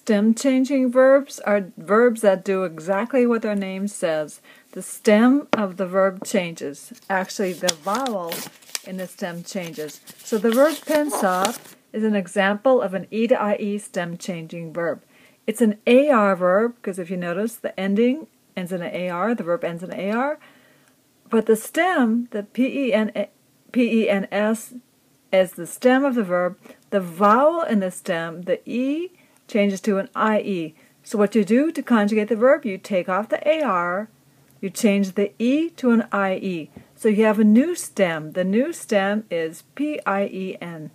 stem changing verbs are verbs that do exactly what their name says. The stem of the verb changes. Actually, the vowel in the stem changes. So the verb pensar is an example of an E to IE stem changing verb. It's an AR verb because if you notice the ending ends in an AR, the verb ends in an AR. But the stem, the PENS, is the stem of the verb. The vowel in the stem, the E, changes to an IE. So what you do to conjugate the verb, you take off the AR, you change the E to an IE. So you have a new stem. The new stem is PIENS.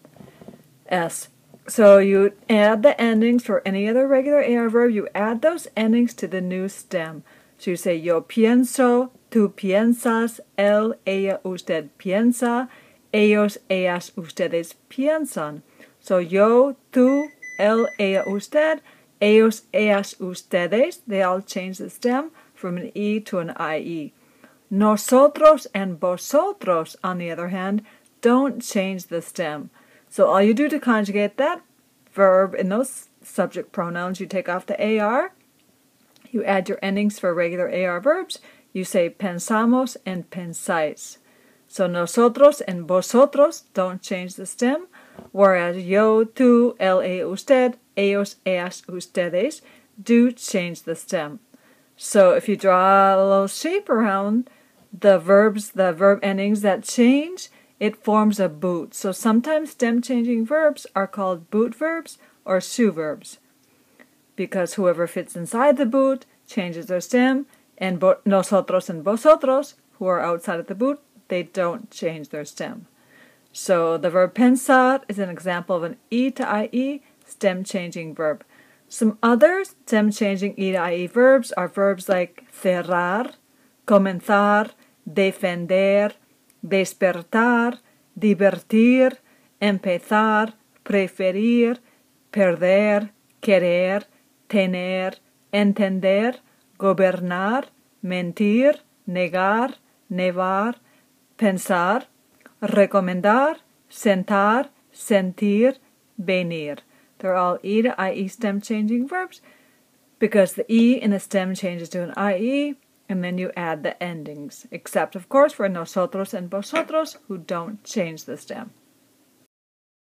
So you add the endings for any other regular AR verb, you add those endings to the new stem. So you say, yo pienso, tú piensas, él, ella, usted piensa, ellos, ellas, ustedes piensan. So yo, tú, él, ella, usted, ellos, ellas, ustedes, they all change the stem from an E to an IE. Nosotros and vosotros, on the other hand, don't change the stem. So all you do to conjugate that verb in those subject pronouns, you take off the AR, you add your endings for regular AR verbs, you say pensamos and pensáis. So nosotros and vosotros don't change the stem, whereas yo, tú, él, ella, usted, ellos, ellas, ustedes do change the stem. So if you draw a little shape around the verbs, the verb endings that change, it forms a boot. So sometimes stem-changing verbs are called boot verbs or shoe verbs because whoever fits inside the boot changes their stem, and nosotros and vosotros, who are outside of the boot, they don't change their stem. So the verb pensar is an example of an E to IE stem-changing verb. Some other stem-changing E to IE verbs are verbs like cerrar, comenzar, defender, despertar, divertir, empezar, preferir, perder, querer, tener, entender, gobernar, mentir, negar, nevar, pensar, recomendar, sentar, sentir, venir. They're all E to IE stem-changing verbs because the E in the stem changes to an IE, and then you add the endings, except, of course, for nosotros and vosotros, who don't change the stem.